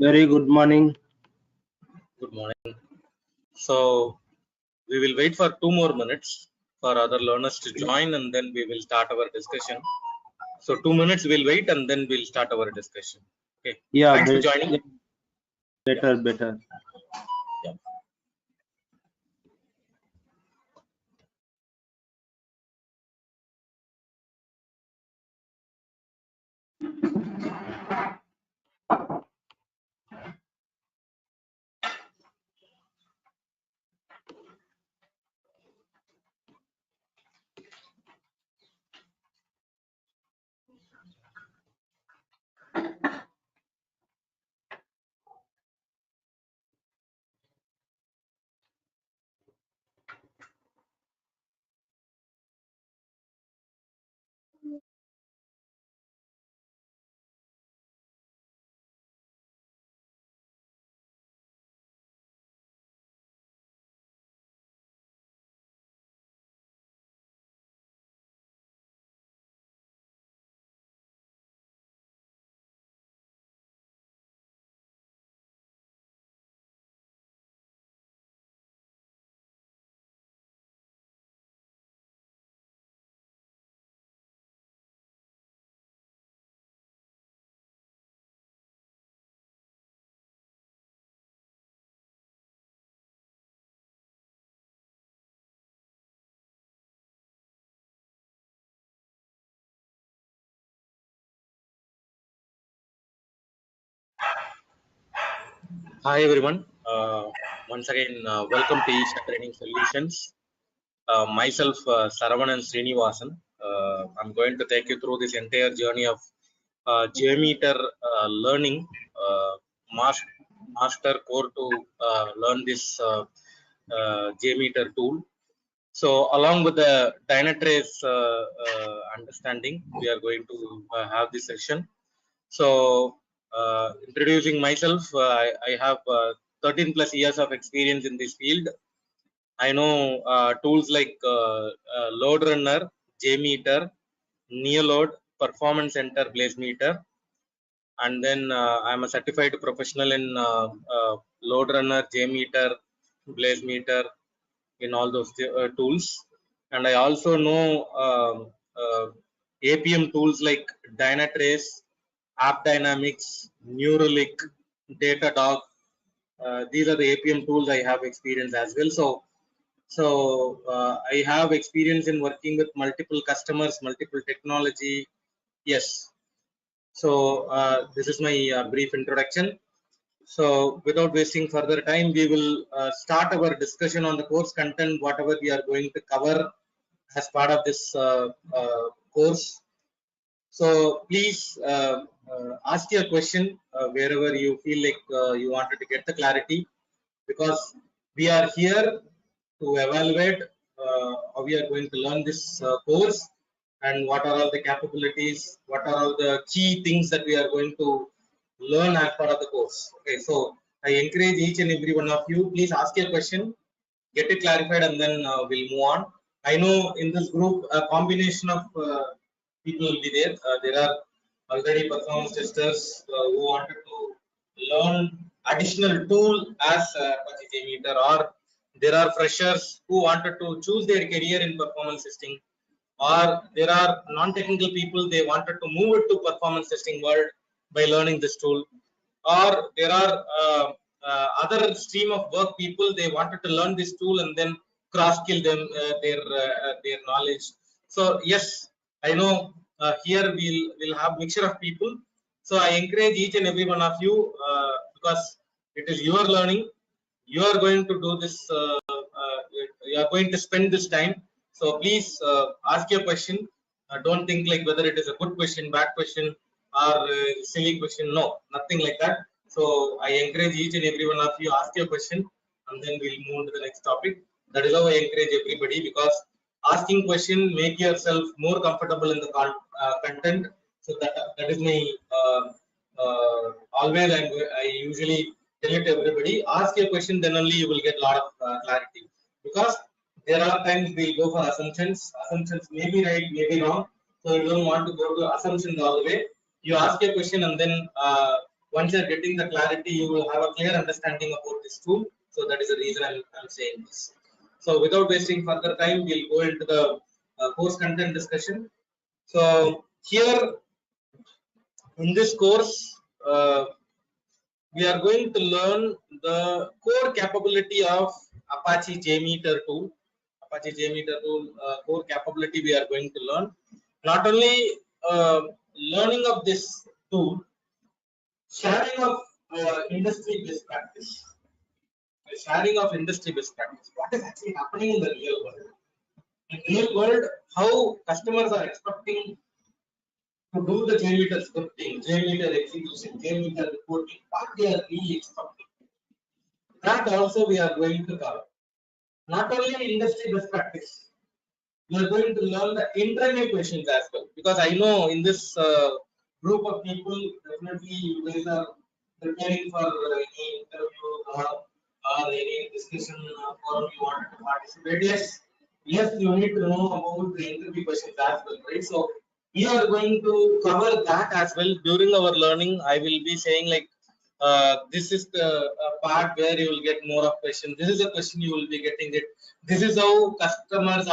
Very good morning. Good morning. So we will wait for 2 more minutes for other learners to join, and then we will start our discussion. So 2 minutes we'll wait, and then we'll start our discussion. Okay. Yeah, Thanks for joining. better. Yeah. Hi everyone. Once again, welcome to Isha Training Solutions. Myself, Saravanan Srinivasan. I'm going to take you through this entire journey of JMeter learning, master core to learn this JMeter tool. So, along with the Dynatrace understanding, we are going to have this session. So, introducing myself, I have 13 plus years of experience in this field. I know tools like Load Runner, JMeter, Neoload, Performance Center, Blazemeter, and then I'm a certified professional in Load Runner, JMeter, Blazemeter, in all those tools. And I also know APM tools like Dynatrace, AppDynamics, Neuralink, Datadog. These are the APM tools I have experience as well. So I have experience in working with multiple customers, multiple technology. Yes. So this is my brief introduction. So without wasting further time, we will start our discussion on the course content, whatever we are going to cover as part of this course. So please ask your question wherever you feel like you wanted to get the clarity, because we are here to evaluate how we are going to learn this course and what are all the capabilities, what are all the key things that we are going to learn as part of the course. Okay, so I encourage each and every one of you, please ask your question, get it clarified, and then we'll move on. I know in this group a combination of people will be there. There are already performance testers who wanted to learn additional tool as JMeter, or there are freshers who wanted to choose their career in performance testing, or there are non-technical people, they wanted to move it to performance testing world by learning this tool, or there are other stream of work people, they wanted to learn this tool and then cross skill them their knowledge. So yes, I know here we'll have mixture of people. So I encourage each and every one of you, because it is your learning, you are going to do this, you are going to spend this time. So please ask your question. Don't think like whether it is a good question, bad question, or silly question. No, nothing like that. So I encourage each and every one of you, ask your question, and then we'll move to the next topic. That is how I encourage everybody, because asking question make yourself more comfortable in the content. So that is my always I usually tell it to everybody. Ask your question, then only you will get a lot of clarity. Because there are times we'll go for assumptions. Assumptions may be right, may be wrong. So you don't want to go to assumptions all the way. You ask a question and then once you're getting the clarity, you will have a clear understanding about this tool. So that is the reason I'm saying this. So without wasting further time, we'll go into the course content discussion. So here in this course, we are going to learn the core capability of Apache JMeter tool. Apache JMeter tool core capability we are going to learn. Not only learning of this tool, sharing of industry best practice. Sharing of industry best practice. What is actually happening in the real world? In real world, how customers are expecting to do the JMeter scripting, JMeter execution, JMeter reporting, what they are really expecting. That also we are going to cover. Not only industry best practice, we are going to learn the interview questions as well. Because I know in this group of people, definitely you guys are preparing for any interview or any discussion forum you want to participate. Yes, you need to know about the interview questions as well, right? So we are going to cover that as well during our learning. I will be saying like this is the part where you will get more of questions. This is the question you will be getting it. This is how customers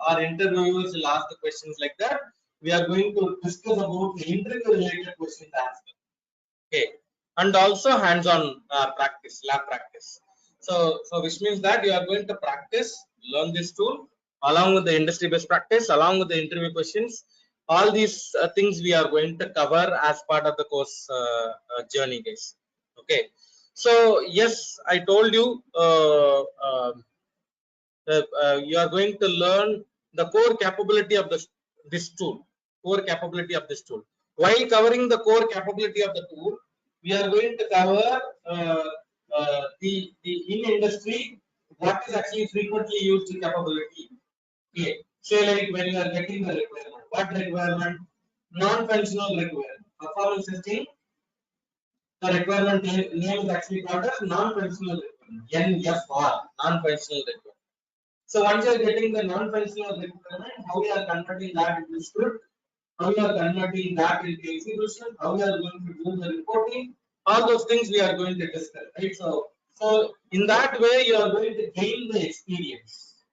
or interviewers will ask the questions like that. We are going to discuss about the interview related questions as well. Okay, and also hands-on practice, lab practice. So which means that you are going to practice, learn this tool along with the industry best practice, along with the interview questions. All these things we are going to cover as part of the course journey, guys. Okay, so yes, I told you you are going to learn the core capability of this tool. Core capability of this tool. While covering the core capability of the tool, we are going to cover the in industry what is actually frequently used capability. Okay, say like when you are getting the requirement, what requirement? Non-functional requirement. Performance testing. The requirement name is actually called as non-functional requirement. NFR, non-functional requirement. So once you are getting the non-functional requirement, how we are converting that into script, how we are converting that into execution, how we are going to do the reporting, all those things we are going to discuss, right? So in that way you are going to gain the experience.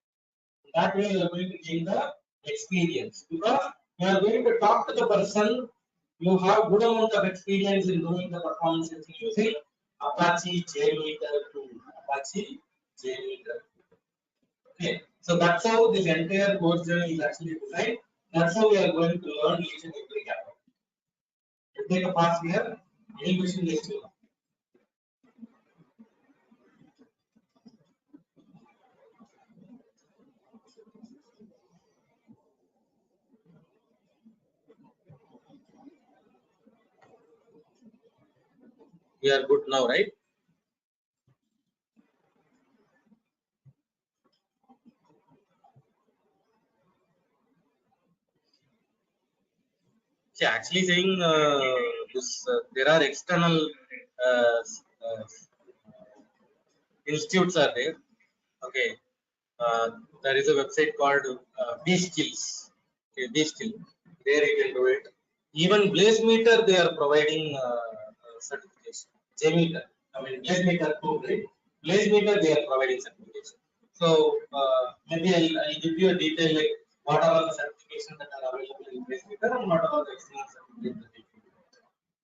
In that way you are going to gain the experience because you are going to talk to the person. You have good amount of experience in doing the performance testing using Apache JMeter tool. Apache JMeter. Okay, so that's how this entire course journey is actually designed. That's how we are going to learn each and every capable. Take a pause here. Any question next to we are good now, right? See, actually saying this, there are external uh, uh, institutes are there. Okay, there is a website called BSkills. Okay, BSkill. There you can do it. Even Jmeter they are providing certification. JMeter, I mean Jmeter too, right? Jmeter they are providing certification. So maybe I'll give you a detail like what are all the certifications that are available in Jmeter and what are all the external certifications that you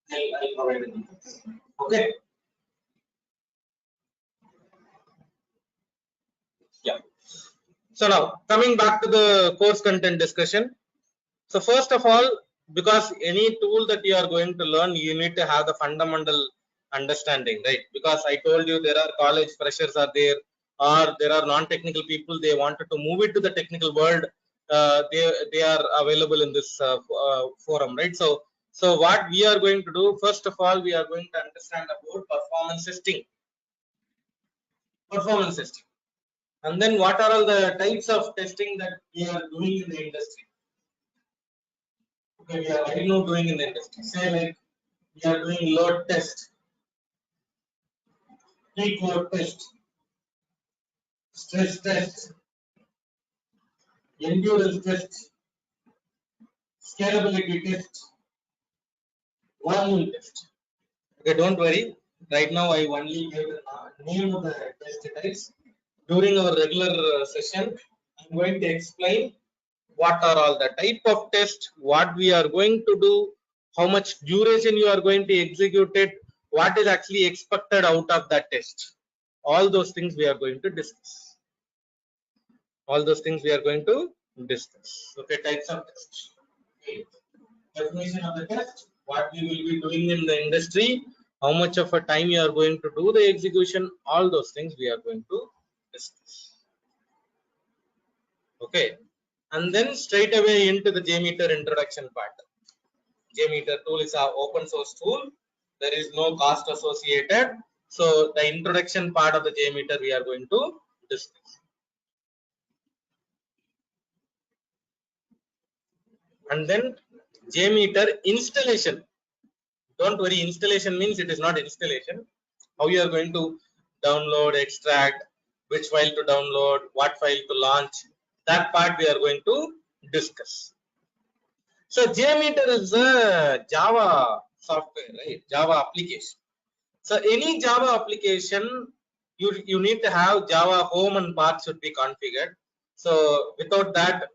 can. I'll provide the details. Okay. Yeah. So now coming back to the course content discussion. So first of all, because any tool that you are going to learn, you need to have the fundamental understanding, right? Because I told you there are college freshers are there, or there are non-technical people. They wanted to move it to the technical world. They are available in this forum, right? So what we are going to do, first of all, we are going to understand about performance testing. Performance testing. And then what are all the types of testing that we are doing in the industry? Okay, we are right now doing in the industry. Say like we are doing load test, peak load test, stress test, endurance test, scalability test, volume test. Okay, don't worry. Right now, I only gave the name of the test types. During our regular session, I'm going to explain what are all the type of test, what we are going to do, how much duration you are going to execute it, what is actually expected out of that test. All those things we are going to discuss. All those things we are going to discuss. Okay, types of test. Okay. Definition of the test, what we will be doing in the industry, how much of a time you are going to do the execution, all those things we are going to discuss. Okay, and then straight away into the JMeter introduction part. JMeter tool is an open source tool. There is no cost associated. So the introduction part of the JMeter we are going to discuss. And then JMeter installation. Don't worry, installation means it is not installation. How you are going to download, extract, which file to download, what file to launch, that part we are going to discuss. So JMeter is a Java software, right? Java application. So any Java application, you need to have Java home and path should be configured. So without that,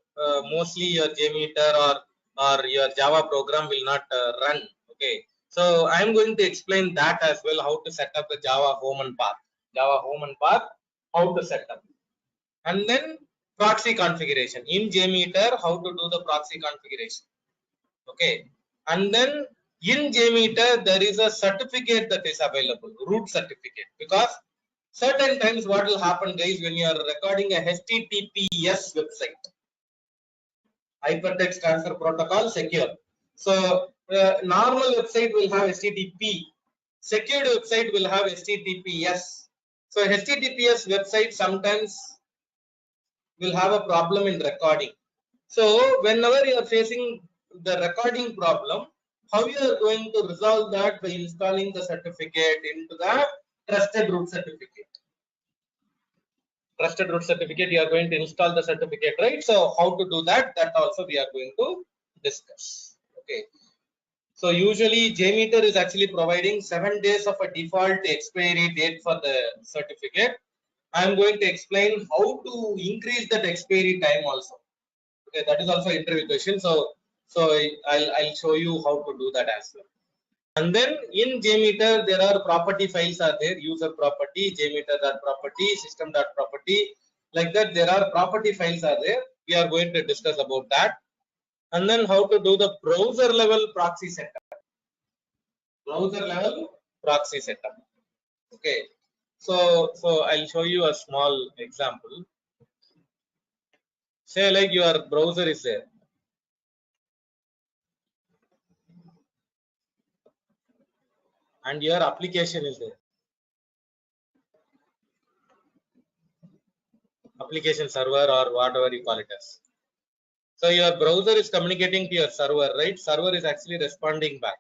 mostly your JMeter or your Java program will not run. Okay. So I am going to explain that as well, how to set up the Java home and path. Java home and path, how to set up. And then proxy configuration. In JMeter, how to do the proxy configuration. Okay. And then in JMeter, there is a certificate that is available, root certificate, because certain times what will happen, guys, when you are recording a HTTPS website, hypertext transfer protocol secure. So normal website will have HTTP, secured website will have HTTPS. So HTTPS website sometimes will have a problem in recording. So whenever you are facing the recording problem, how you are going to resolve that? By installing the certificate into the trusted root certificate. Trusted root certificate, you are going to install the certificate, right? So how to do that? That also we are going to discuss. Okay. So usually JMeter is actually providing 7 days of a default expiry date for the certificate. I am going to explain how to increase that expiry time also. Okay, that is also interview question. So I'll show you how to do that as well. And then in JMeter, there are property files are there, user property, JMeter.property, system.property, like that. There are property files are there. We are going to discuss about that. And then how to do the browser level proxy setup. Browser level proxy setup. Okay. So I'll show you a small example. Say like your browser is there. And your application is there. Application server or whatever you call it as. So your browser is communicating to your server, right? Server is actually responding back.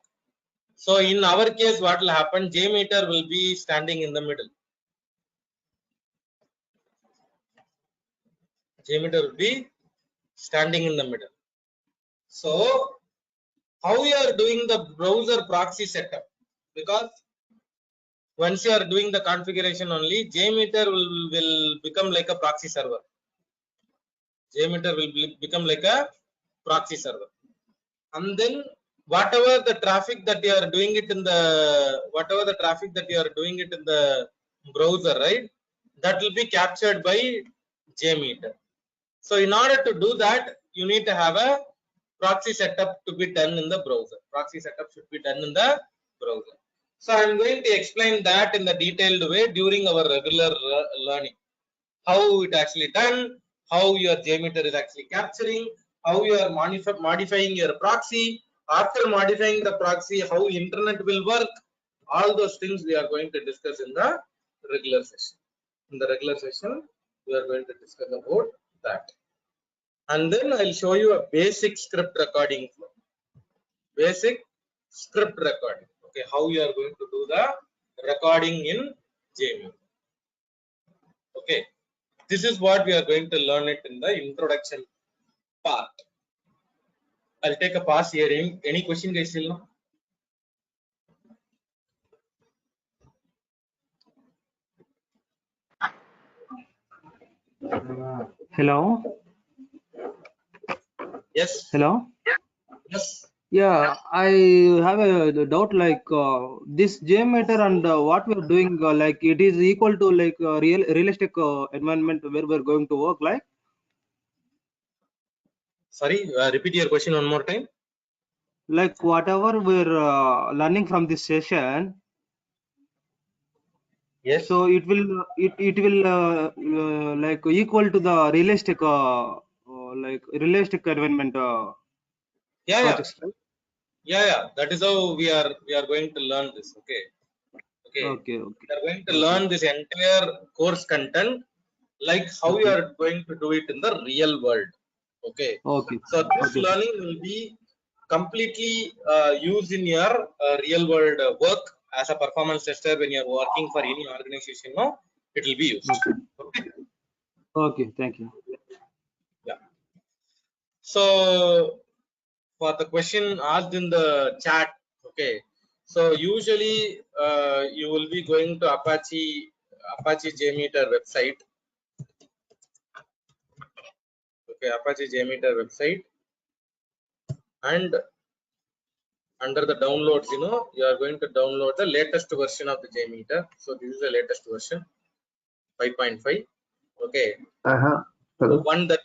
So in our case, what will happen? JMeter will be standing in the middle. JMeter will be standing in the middle. So how you are doing the browser proxy setup? Because once you are doing the configuration only, JMeter will become like a proxy server. JMeter will become like a proxy server. And then whatever the traffic that you are doing it in the browser, right, that will be captured by JMeter. So in order to do that, you need to have a proxy setup to be done in the browser. Proxy setup should be done in the browser. So I'm going to explain that in the detailed way during our regular learning. How it actually done, how your JMeter is actually capturing, how you are modifying your proxy. After modifying the proxy, how internet will work. All those things we are going to discuss in the regular session. In the regular session, we are going to discuss about that. And then I'll show you a basic script recording flow. Basic script recording. Okay, how you are going to do the recording in JMeter. Okay, this is what we are going to learn it in the introduction part. I'll take a pause here. Any question, guys? Still no? Hello. Yes. Hello. Yes. Yeah, I have a doubt like this JMeter and what we're doing like it is equal to like realistic environment where we're going to work Sorry, repeat your question one more time. like whatever we're learning from this session. Yes. So it will like equal to the realistic like realistic environment Yeah, yeah, projects, right? yeah. That is how we are going to learn this. Okay. Okay. Okay, We okay, are going to okay, learn this entire course content like how we okay, are going to do it in the real world. Okay. okay, So this okay, sir. learning will be completely used in your real world work as a performance tester when you are working for any organization. No, it will be used. Okay, Okay. okay, thank you. Yeah. So for the question asked in the chat, okay. So usually you will be going to Apache JMeter website. Okay, Apache JMeter website, and under the downloads, you are going to download the latest version of the JMeter. So this is the latest version, 5.5. Okay, Uh-huh. the Hello. one that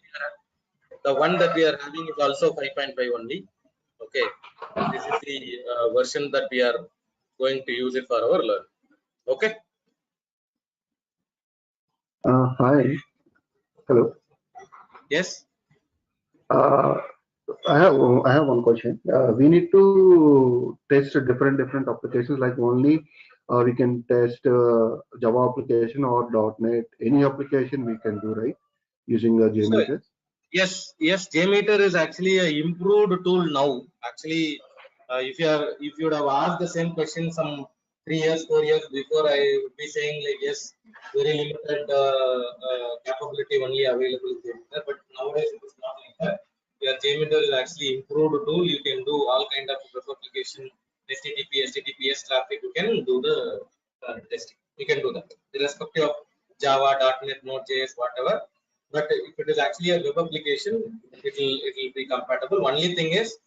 we are having is also 5.5 only. Okay, this is the version that we are going to use it for our learn. Okay. Hi. Hello. Yes. Uh, I have one question. We need to test different applications. Like only we can test Java application or .NET. Any application we can do, right? Using the So JMeter. yes, JMeter is actually a improved tool now. Actually, if you would have asked the same question some 3 years, 4 years before, I would be saying like yes, very limited capability only available in JMeter. But nowadays it is not like that. Yeah, JMeter is actually improved tool. You can do all kind of web application, HTTP, HTTPS traffic. You can do the testing. You can do that, irrespective of Java, .NET, Node.js, whatever. But if it is actually a web application, it will be compatible. Only thing is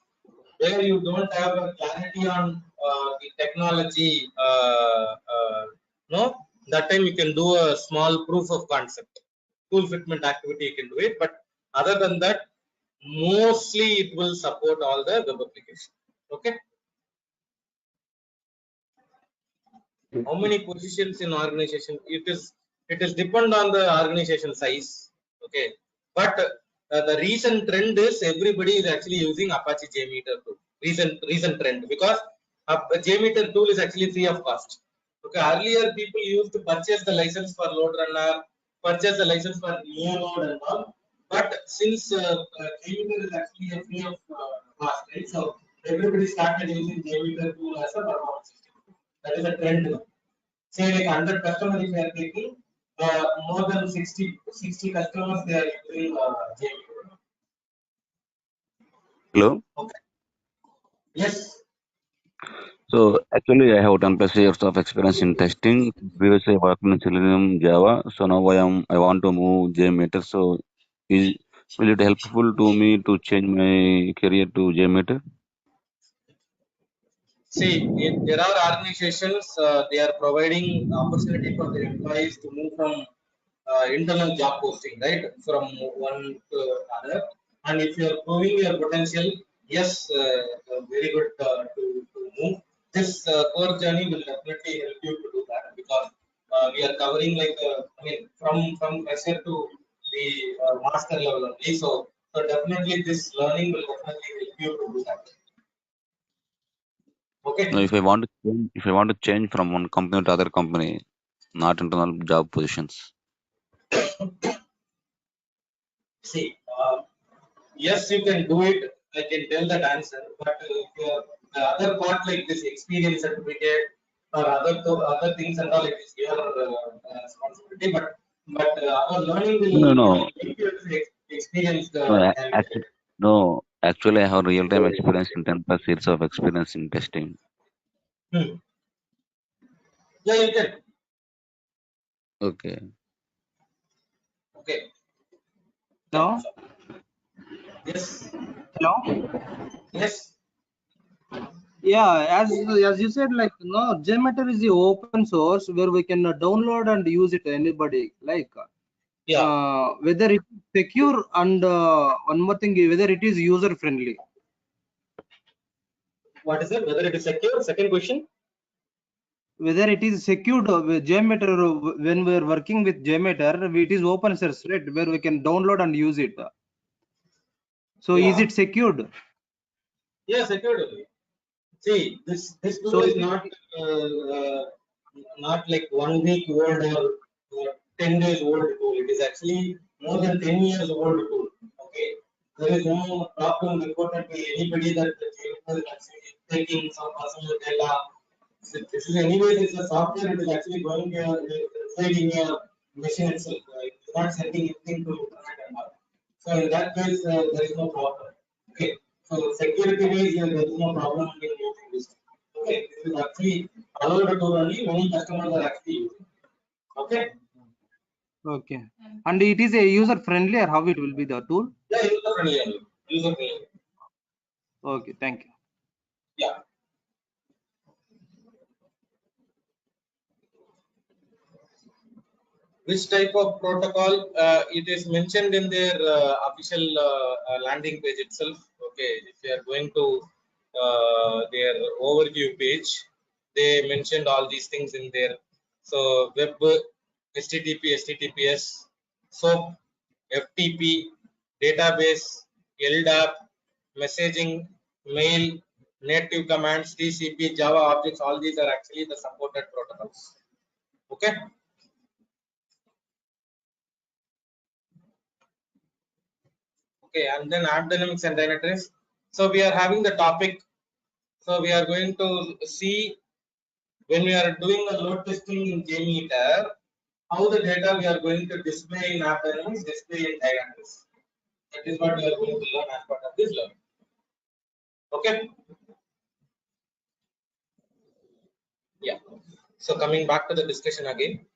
where you don't have a clarity on the technology, no, that time you can do a small proof of concept, tool fitment activity. You can do it, but other than that, mostly it will support all the web application. Okay. How many positions in organization? It is depend on the organization size. Okay, but the recent trend is everybody is actually using Apache JMeter tool. Recent trend, because JMeter tool is actually free of cost. Okay, earlier people used to purchase the license for load runner, purchase the license for neo load and all. But since JMeter is actually a free of cost, right? So everybody started using JMeter tool as a performance system. That is a trend now. Say like 100 customers if you are taking, more than 60 customers they are using JMeter. Hello. Okay. Yes. So actually, I have 10 plus years of experience in testing. Previously, I worked in Selenium, Java. So now I want to move JMeter. So is will it helpful to me to change my career to JMeter? See, there are organizations, they are providing opportunity for their employees to move from internal job posting, right, from one to other. And if you are proving your potential, yes, very good to move. This core journey will definitely help you to do that, because we are covering like I mean from fresher to the master level only. So definitely this learning will definitely help you to do that. Now, Okay. if I want to change from one company to other company, not internal job positions. See, yes, you can do it. I can tell that answer. But if the other part like this experience certificate or other things and all, it is your responsibility. But our learning No, will no, make you experienced no. candidate. No. Actually, I have real time experience in 10 plus years of experience in testing. Hmm. Yeah, you can. Okay. Okay. Hello? Yes. Hello? Yes. Yeah, as you said, like no, JMeter is the open source where we can download and use it anybody. Like Yeah. whether it is secure and one more thing, whether it is user friendly. What is it? Whether it is secure? Second question. Whether it is secured with JMeter when we are working with JMeter, it is open source, right? Where we can download and use it. So is Yeah. it secured? Yeah, secured only. See, this tool So is is it, not like 1 week old or 10 days old tool. It is actually more than 10 years old tool. Okay, there is no problem reported to anybody that the Jmeter is actually taking some personal data. This is anyways, it's a software. It is actually going to reside in your machine itself. It's not sending anything to internet and all. So in that case, there is no problem. Okay. So security wise, there is no problem in using this. Okay. This is actually allowed to only many customers are actually using. Okay. okay? And it is a user friendly, or how it will be the tool? Yeah, user friendly only. User friendly. Okay, thank you. Yeah. Which type of protocol? It is mentioned in their official landing page itself. Okay, if you are going to their overview page, they mentioned all these things in there. So web, HTTP, HTTPS, SOAP, FTP, database, LDAP, messaging, mail, native commands, TCP, Java objects. All these are actually the supported protocols. Okay. Okay, and then AppDynamics and Dynatrace. So we are having the topic. So we are going to see when we are doing a load testing in JMeter, how the data we are going to display in AppDynamics, display in Dynatrace. That is what we are going to learn as part of this learning. Okay. Yeah. So coming back to the discussion again.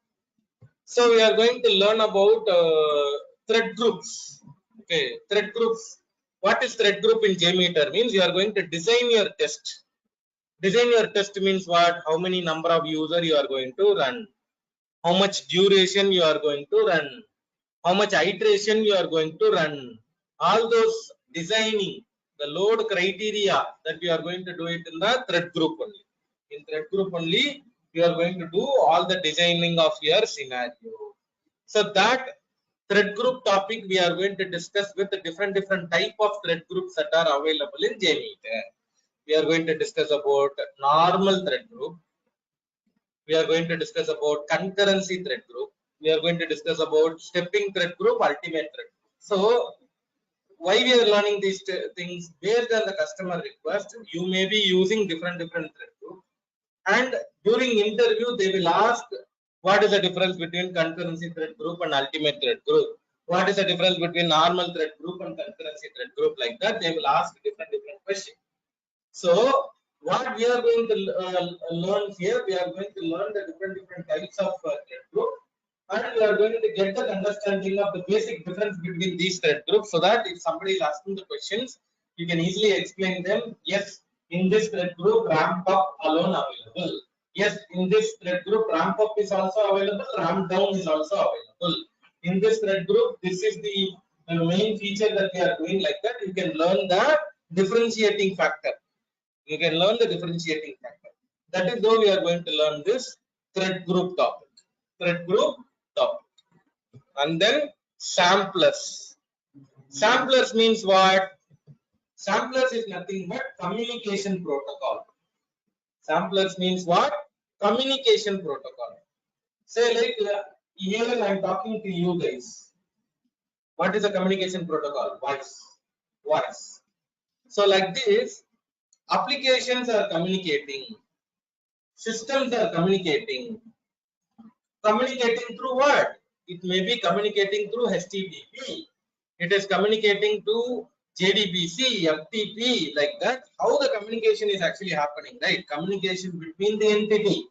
So we are going to learn about thread groups. Okay, thread groups. What is thread group in JMeter? Means you are going to design your test. Design your test means what? How many number of user you are going to run? How much duration you are going to run? How much iteration you are going to run? All those designing, the load criteria that we are going to do it in the thread group only. In thread group only, you are going to do all the designing of your scenario. So that thread group topic we are going to discuss with the different type of thread groups that are available in JMeter. We are going to discuss about normal thread group. We are going to discuss about concurrency thread group. We are going to discuss about stepping thread group, ultimate thread group. So why we are learning these things? Based on the customer request, you may be using different thread group, and during interview they will ask what is the difference between concurrency thread group and ultimate thread group. What is the difference between normal thread group and concurrency thread group? Like that, they will ask different questions. So what we are going to learn here, we are going to learn the different types of thread group, and we are going to get the understanding of the basic difference between these thread groups, so that if somebody is asking the questions, you can easily explain them. Yes, in this thread group, ramp up alone available. Yes, in this thread group, ramp up is also available, ramp down is also available. In this thread group, this is the main feature that we are doing. Like that, you can learn the differentiating factor. You can learn the differentiating factor. That is how we are going to learn this thread group topic. Thread group topic. And then samplers. Samplers means what? Samplers is nothing but communication protocol. Samplers means what? Communication protocol. Say like here I am talking to you guys. What is a communication protocol? Voice. Voice. So like this, applications are communicating. Systems are communicating. Communicating through what? It may be communicating through HTTP. It is communicating to JDBC, FTP, like that. How the communication is actually happening, right? Communication between the entity.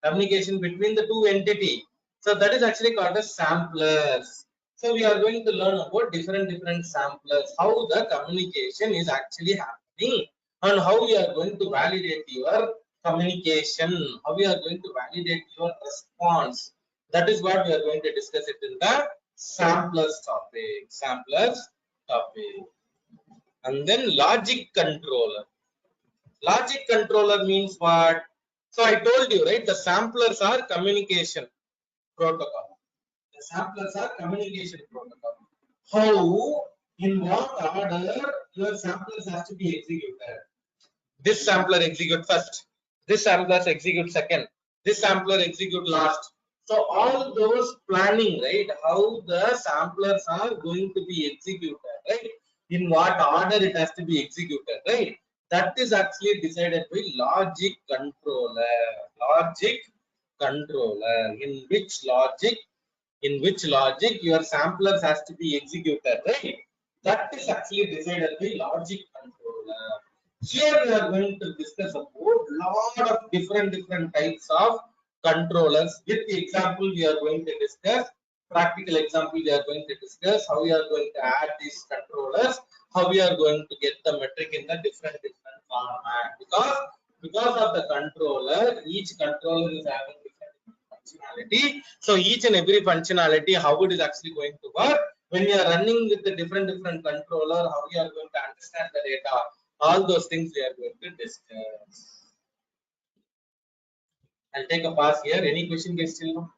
Communication between the two entity. So that is actually called as samplers. So we are going to learn about different samplers, how the communication is actually happening, and how we are going to validate your communication, how we are going to validate your response. That is what we are going to discuss it in the samplers topic. Samplers topic. And then logic controller. Logic controller means what? So I told you, right? The samplers are communication protocol. The samplers are communication protocol. How, in what order your samplers has to be executed? This sampler execute first, this sampler execute second, this sampler execute last. So all those planning, right, how the samplers are going to be executed, right, in what order it has to be executed, right, that is actually decided by logic controller. Logic controller. In which logic your samplers has to be executed, right, that is actually decided by logic controller. Here we are going to discuss about lot of different types of controllers. With the example we are going to discuss, practical example we are going to discuss how we are going to add these controllers, how we are going to get the metric in the different format. Because of the controller, each controller is having different functionality. So each and every functionality, how it is actually going to work when we are running with the different controller, how we are going to understand the data, all those things we are going to discuss. I'll take a pause here. Any question, guys, still now?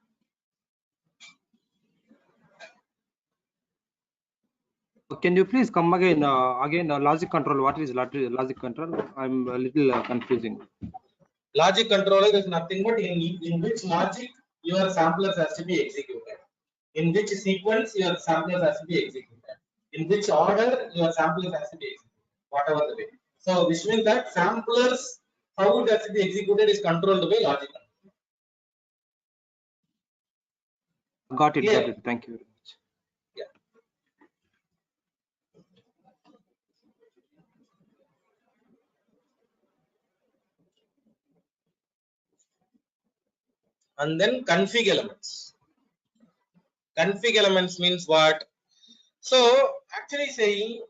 Can you please come again? Logic control. What is logic control? I'm a little confusing. Logic controller is nothing but in which logic your samplers has to be executed, in which sequence your samplers has to be executed, in which order your samplers has to be executed, whatever the way. So which means that samplers, how it has to be executed is controlled by logic controller. Got it. Yeah. Got it. Thank you very much. Yeah. And then config elements. Config elements means what? So actually saying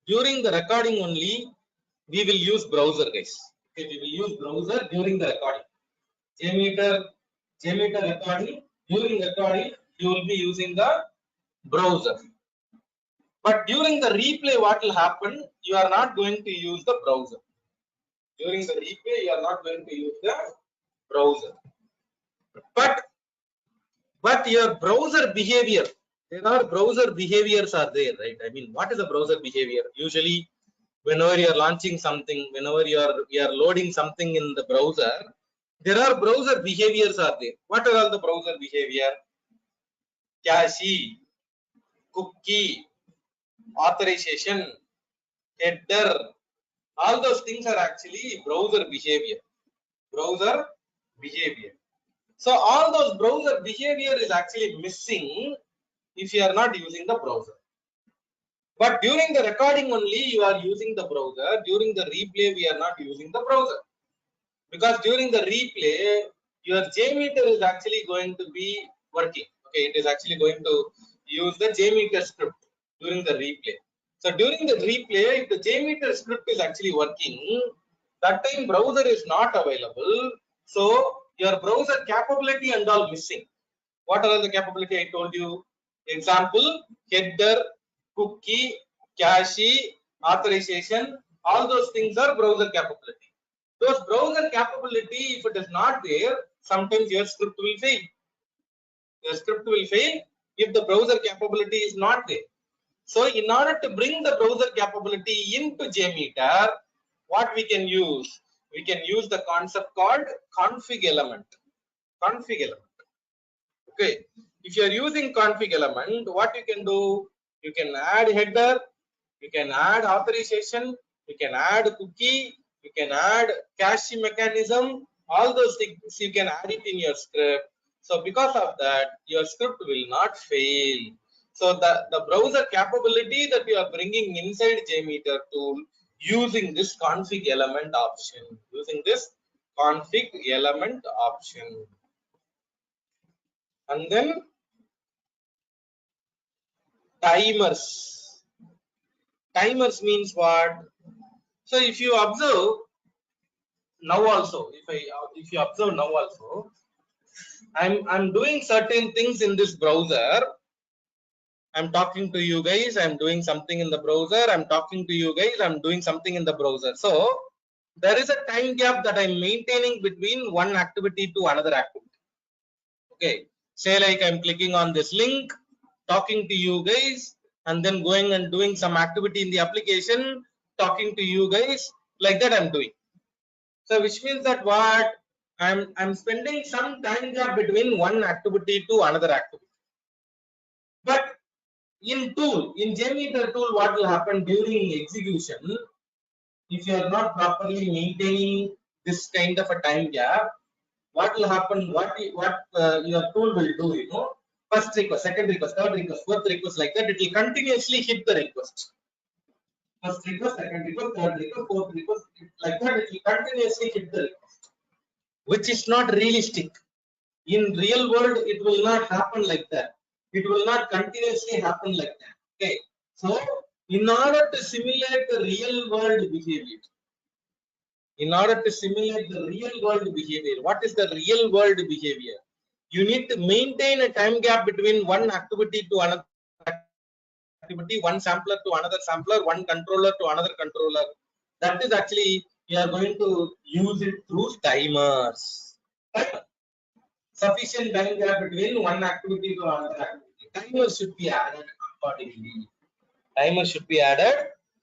during the recording only we will use browser, guys. Okay, we will use browser during the recording. JMeter recording, during recording you will be using the browser. But during the replay, what will happen? You are not going to use the browser. During the replay, you are not going to use the browser. But your browser behavior, there are browser behaviors are there, right? I mean, what is a browser behavior? Usually, whenever you are launching something, whenever you are loading something in the browser, there are browser behaviors are there. What are all the browser behavior? Cache, cookie, authorization, header, all those things are actually browser behavior. Browser behavior. So all those browser behavior is actually missing if you are not using the browser. But during the recording only you are using the browser. During the replay we are not using the browser, because during the replay your JMeter is actually going to be working. Okay, it is actually going to use the JMeter script during the replay. So during the replay, if the JMeter script is actually working, that time browser is not available. So your browser capability and all missing. What are all the capability I told you? Example, header, cookie, cache, authorization, all those things are browser capability. Those browser capability, if it is not there, sometimes your script will fail. Your script will fail if the browser capability is not there. So in order to bring the browser capability into JMeter, what we can use? We can use the concept called config element. Config element. Okay. If you are using config element, what you can do? You can add header, you can add authorization, you can add cookie, you can add cache mechanism, all those things you can add it in your script. So because of that, your script will not fail. So the browser capability that you are bringing inside JMeter tool using this config element option, using this config element option. And then timers. Timers means what? So if you observe now also, if you observe now also, I'm doing certain things in this browser. I'm talking to you guys, I'm doing something in the browser, I'm talking to you guys, I'm doing something in the browser. So there is a time gap that I'm maintaining between one activity to another activity. Okay, say like I'm clicking on this link, talking to you guys, and then going and doing some activity in the application, talking to you guys, like that I'm doing. So which means that what I'm spending some time gap between one activity to another activity. But in JMeter tool, what will happen during execution, if you are not properly maintaining this kind of a time gap, what will happen, what your tool will do, you know, first request, second request, third request, fourth request, like that, it will continuously hit the request. First request, second request, third request, fourth request, like that, it will continuously hit the request, which is not realistic. In real world, it will not happen like that. It will not continuously happen like that. Okay. So, in order to simulate the real world behavior, what is the real world behavior? You need to maintain a time gap between one activity to another activity, one sampler to another sampler, one controller to another controller. That is actually, you are going to use it through timers. Sufficient time gap between one activity to another activity. Timer should be added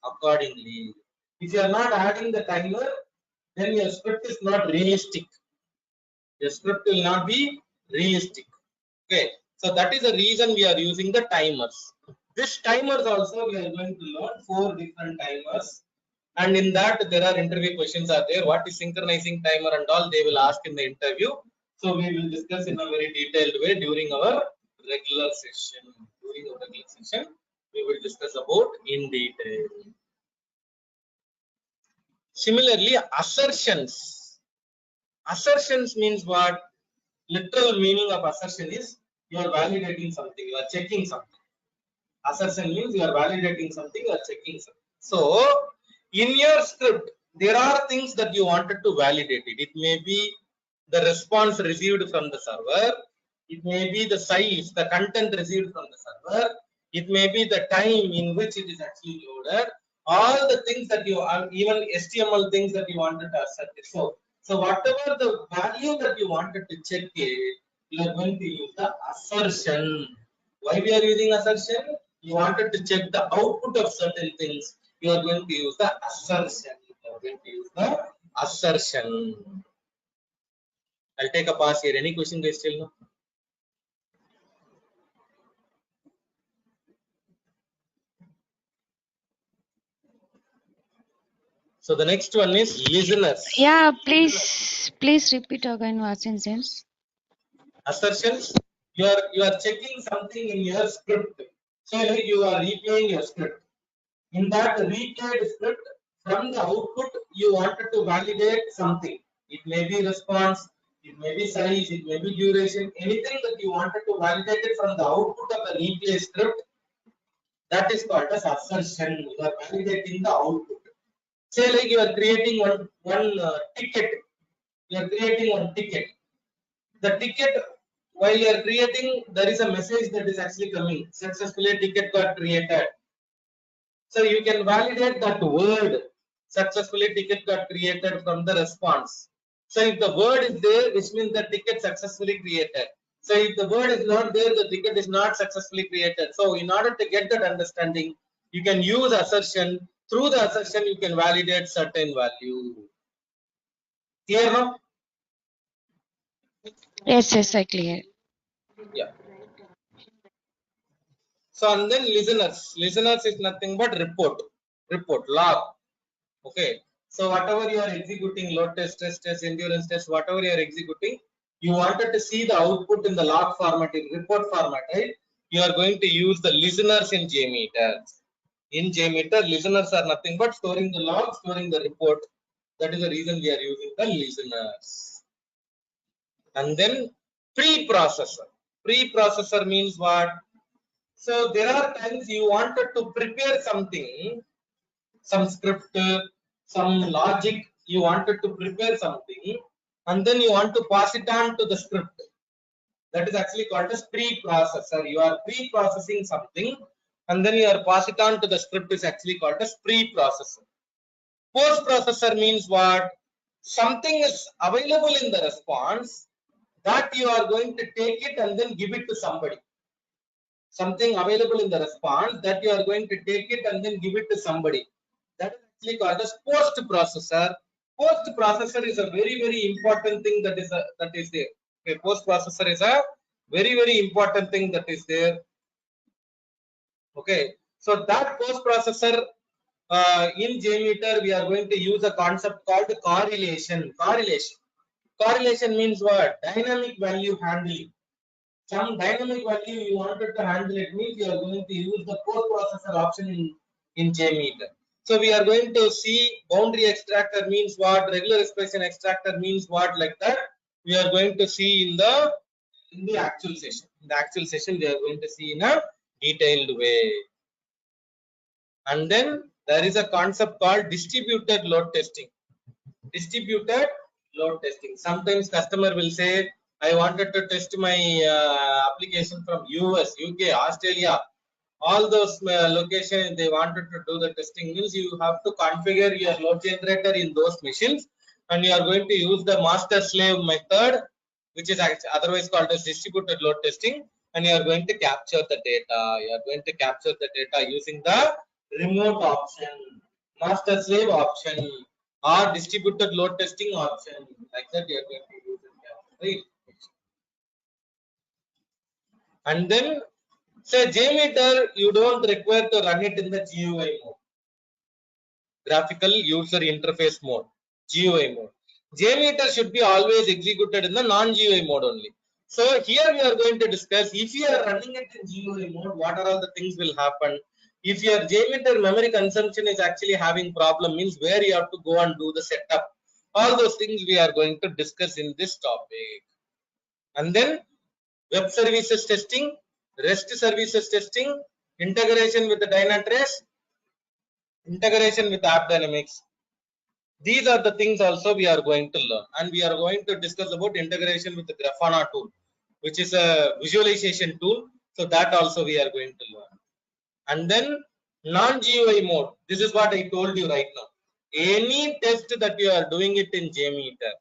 accordingly. If you are not adding the timer, then your script is not realistic. Your script will not be realistic. Okay, so that is the reason we are using the timers. This timers also we are going to learn 4 different timers, and in that there are interview questions are there. What is synchronizing timer and all they will ask in the interview. So we will discuss in a very detailed way during our regular session. We will discuss about in detail. Similarly, assertions. Assertions means what? Literal meaning of assertion is you are validating something, you are checking something. Assertion means you are validating something, you are checking something. So, in your script, there are things that you wanted to validate it. It may be the response received from the server. It may be the size, the content received from the server. It may be the time in which it is actually loaded. All the things that you are, even HTML things that you wanted to assert. So whatever the value that you wanted to check it, you are going to use the assertion. Why we are using assertion? You wanted to check the output of certain things. You are going to use the assertion. I'll take a pass here. Any question guys still now? So the next one is listeners. Yeah, please repeat again what's in sense. Assertions. You are checking something in your script. So you are replaying your script. In that replayed script, from the output, you wanted to validate something. It may be response, it may be size, it may be duration, anything that you wanted to validate it from the output of the replay script, that is called as assertion. You are validating the output. Say like you are creating one ticket. You are creating one ticket. The ticket, while you are creating, there is a message that is actually coming. Successfully ticket got created. So you can validate that word. Successfully ticket got created from the response. So if the word is there, which means the ticket successfully created. So if the word is not there, the ticket is not successfully created. So in order to get that understanding, you can use assertion. Through the assertion, you can validate certain value. Clear now? Yes, I clear. Yeah. So and then listeners. Listeners is nothing but report, log. Okay. So whatever you are executing, load test, endurance test, whatever you are executing, you wanted to see the output in the log format, in report format, right? You are going to use the listeners in JMeter. In JMeter, listeners are nothing but storing the log, storing the report. That is the reason we are using the listeners. And then preprocessor. Preprocessor means what? So there are times you wanted to prepare something, some script, some logic, you wanted to prepare something, and then you want to pass it on to the script. That is actually called as pre-processor. You are pre-processing something, and then you are pass it on to the script is actually called as pre-processor. Post-processor means what? Something is available in the response that you are going to take it and then give it to somebody. Something available in the response that you are going to take it and then give it to somebody. That is actually called as post-processor. Post-processor is a very important thing that is there. Okay, post-processor is a very important thing that is there. Okay, so that post-processor in JMeter we are going to use a concept called correlation. Correlation means what? Dynamic value handling. Some dynamic value you wanted to handle it means you are going to use the post-processor option in JMeter. So we are going to see boundary extractor means what, regular expression extractor means what, like that. We are going to see in the actual session. In the actual session, we are going to see in a detailed way. And then there is a concept called distributed load testing. Distributed load testing. Sometimes customer will say, I wanted to test my application from US, UK, Australia. All those locations they wanted to do the testing means you have to configure your load generator in those machines, and you are going to use the master slave method, which is otherwise called as distributed load testing, and you are going to capture the data. You are going to capture the data using the remote option, master slave option, or distributed load testing option. Like that, you are going to use it, right? And then say JMeter, you don't require to run it in the GUI mode, graphical user interface mode, GUI mode. JMeter should be always executed in the non-GUI mode only. So here we are going to discuss if you are running it in GUI mode, what are all the things will happen. If your JMeter memory consumption is actually having problem, means where you have to go and do the setup. All those things we are going to discuss in this topic. And then web services testing, REST services testing, integration with the Dynatrace, integration with AppDynamics. These are the things also we are going to learn, and we are going to discuss about integration with the Grafana tool, which is a visualization tool. So that also we are going to learn. And then non-GUI mode. This is what I told you right now. Any test that you are doing it in JMeter,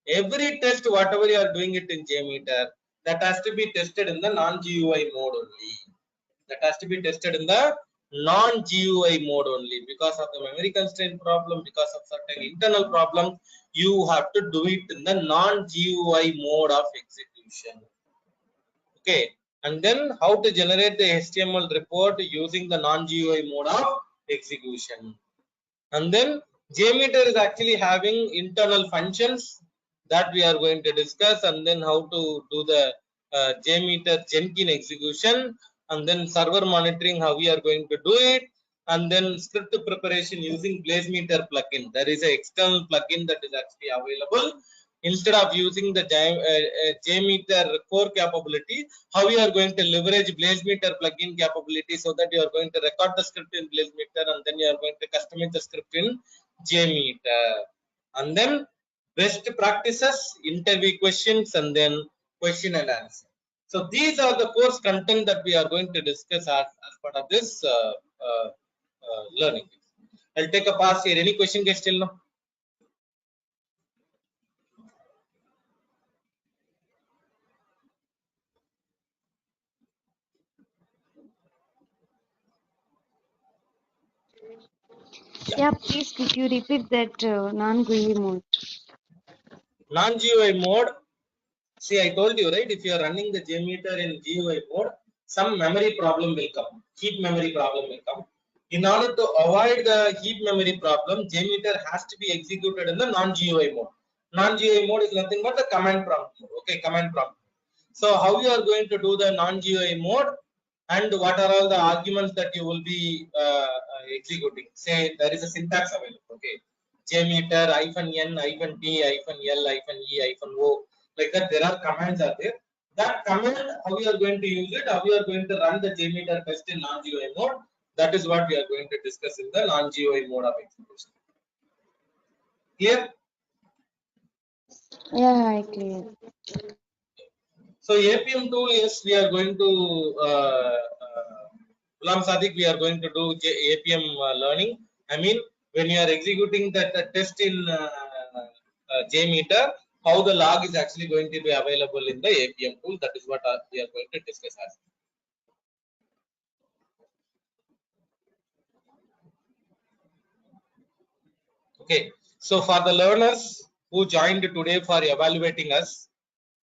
every test whatever you are doing it in JMeter, that has to be tested in the non-GUI mode only. That has to be tested in the non-GUI mode only. Because of the memory constraint problem, because of certain internal problems, you have to do it in the non-GUI mode of execution. Okay, and then how to generate the HTML report using the non-GUI mode of execution. And then JMeter is actually having internal functions that we are going to discuss, and then how to do the JMeter Jenkins execution, and then server monitoring, how we are going to do it, and then script preparation using Jmeter plugin. There is an external plugin that is actually available. Instead of using the JMeter Core capability, how we are going to leverage Jmeter plugin capability, so that you are going to record the script in Jmeter, and then you are going to customize the script in JMeter. And then best practices, interview questions, and then question and answer. So these are the course content that we are going to discuss as part of this learning. I'll take a pause here. Any question guys till now? Yeah, please could you repeat that non-GUI mode? Non-GUI mode. See, I told you, right? If you are running the JMeter in GUI mode, some memory problem will come. Heap memory problem will come. In order to avoid the heap memory problem, JMeter has to be executed in the non-GUI mode. Non-GUI mode is nothing but the command prompt mode. Okay, command prompt. So how you are going to do the non-GUI mode, and what are all the arguments that you will be executing? Say there is a syntax available. Okay, JMeter -n -t -l -e -o, like that. There are commands are there. That command, how you are going to use it, how you are going to run the JMeter test in non-GUI mode, that is what we are going to discuss in the non-GUI mode of execution. Clear? Yeah, clear. So APM tool, yes, we are going to Ghulam Sadiq, we are going to do APM learning. I mean, when you are executing that test in JMeter, how the log is actually going to be available in the APM tool. That is what we are going to discuss as. Okay. So for the learners who joined today for evaluating us,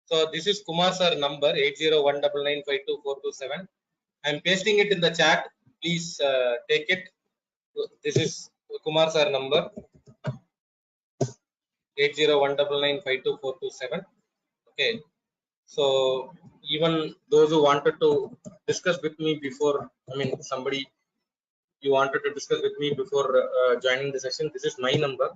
so this is Kumar sir number 801995247. I am pasting it in the chat. Please take it. This is Kumar sir number 801995247. Okay. So even those who wanted to discuss with me before, I mean somebody you wanted to discuss with me before joining the session, this is my number.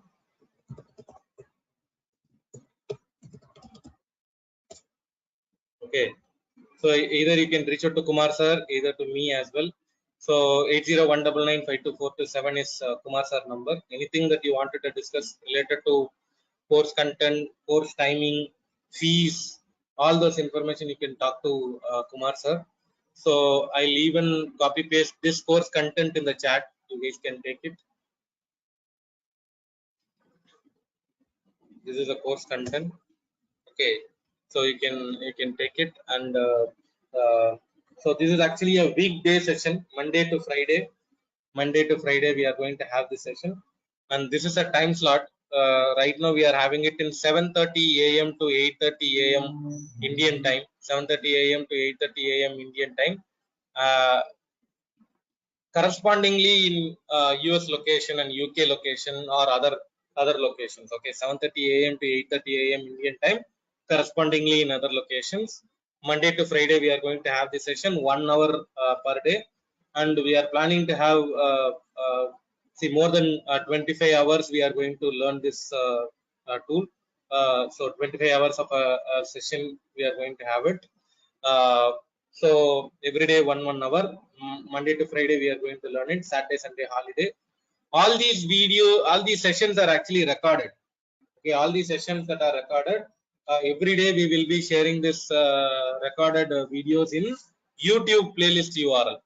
Okay. So either you can reach out to Kumar sir, either to me as well. So 801995247 is Kumar sir number. Anything that you wanted to discuss related to course content, course timing, fees, all those information you can talk to Kumar sir. So I'll even copy paste this course content in the chat. You guys can take it. This is a course content. Okay, so you can take it, and so this is actually a weekday session, Monday to Friday. Monday to Friday we are going to have this session, and this is a time slot. Right now we are having it in 7:30 a.m. to 8:30 a.m. Indian time. 7:30 a.m. to 8:30 a.m. Indian time. Correspondingly in US location and UK location or other locations. Okay, 7:30 a.m. to 8:30 a.m. Indian time, correspondingly in other locations. Monday to Friday we are going to have this session 1 hour per day, and we are planning to have see more than 25 hours we are going to learn this tool. So 25 hours of a session we are going to have it. uh, so every day 1 hour, Monday to Friday we are going to learn it. Saturday, Sunday holiday. All these sessions are actually recorded. Okay, all these sessions that are recorded. Every day we will be sharing this recorded videos in YouTube playlist URL.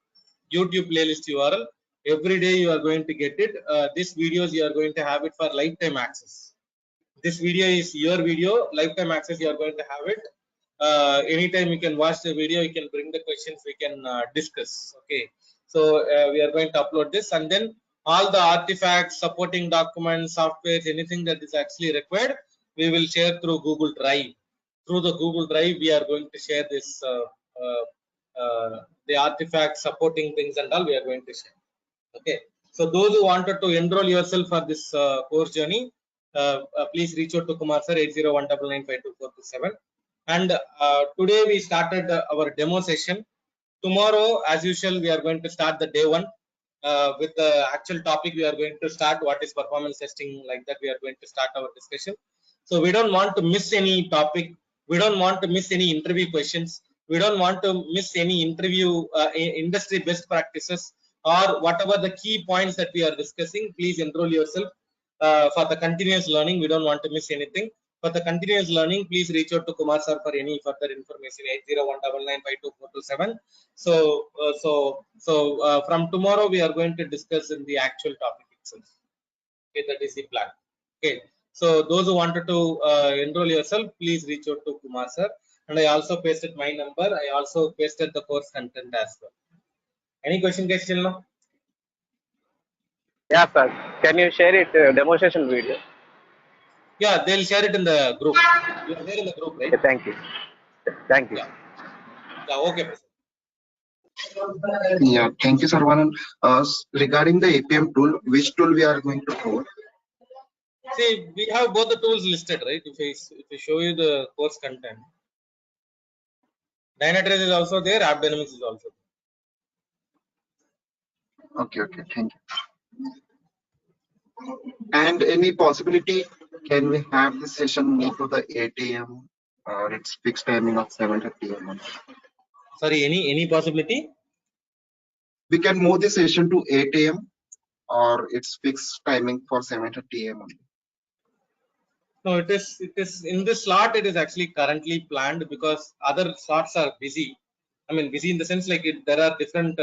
YouTube playlist URL. Every day you are going to get it. This videos you are going to have it for lifetime access. This video is your video, lifetime access. You are going to have it. Anytime you can watch the video, you can bring the questions, we can discuss. Okay, so we are going to upload this, and then all the artifacts, supporting documents, softwares, anything that is actually required, we will share through Google Drive. Through the Google Drive we are going to share this uh, the artifacts, supporting things and all we are going to share. Okay, so those who wanted to enroll yourself for this course journey, please reach out to Kumar sir 801995247. And today we started our demo session. Tomorrow as usual we are going to start the day one with the actual topic. We are going to start what is performance testing, like that we are going to start our discussion. So we don't want to miss any topic, we don't want to miss any interview questions, we don't want to miss any interview industry best practices, or whatever the key points that we are discussing. Please enroll yourself for the continuous learning. We don't want to miss anything. For the continuous learning, please reach out to Kumar sir for any further information. 801995247. So from tomorrow we are going to discuss in the actual topic itself. Okay, that is the plan. Okay, so those who wanted to enroll yourself, please reach out to Kumar sir. And I also pasted my number. I also pasted the course content as well. Any question, guys, till now? Yeah, sir. Can you share it demonstration video? Yeah, they'll share it in the group. You are there in the group, right? Okay, thank you. Thank you. Yeah. Yeah. Okay, Prasad. Yeah, thank you, Sarvanan. Regarding the APM tool, which tool we are going to cover? See, we have both the tools listed, right? If I show you the course content, Dynatrace is also there, AppDynamics is also there. Okay, thank you. And any possibility, can we have this session move to the 8 a.m. or it's fixed timing of 7:30 a.m. Sorry, any possibility? We can move the session to 8 a.m. or it's fixed timing for 7:30 a.m. only. No, it is in this slot. It is actually currently planned because other slots are busy. I mean, busy in the sense like there are different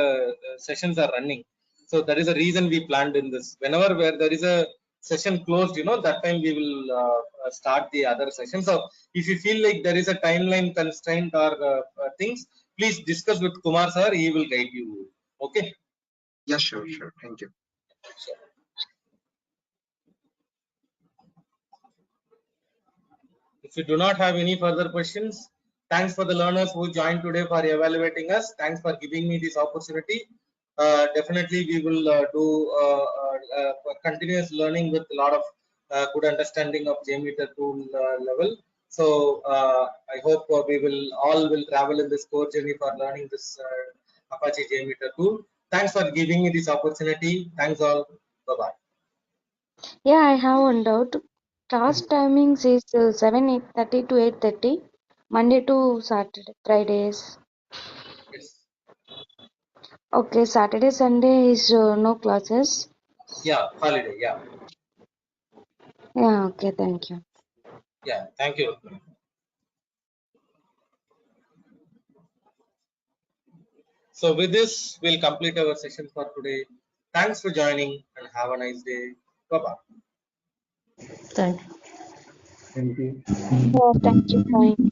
sessions are running. So that is the reason we planned in this. Whenever where there is a session closed, that time we will start the other session. So if you feel like there is a timeline constraint or things, please discuss with Kumar sir. He will guide you. Okay. Yeah, sure. Thank you. Sure. If you do not have any further questions, thanks for the learners who joined today for evaluating us. Thanks for giving me this opportunity. Definitely, we will do continuous learning with a lot of good understanding of JMeter tool level. So I hope we will all travel in this core journey for learning this Apache JMeter tool. Thanks for giving me this opportunity. Thanks all. Bye bye. Yeah, I have one doubt. Task timings is 8:30 to 8:30, Monday to Saturday, Fridays. Yes. Okay, Saturday, Sunday is no classes. Yeah, holiday. Yeah. Yeah, okay, thank you. Yeah. Thank you. So with this, we'll complete our session for today. Thanks for joining and have a nice day. Bye-bye. Thank you. Thank you. Yeah, thank you. Bye.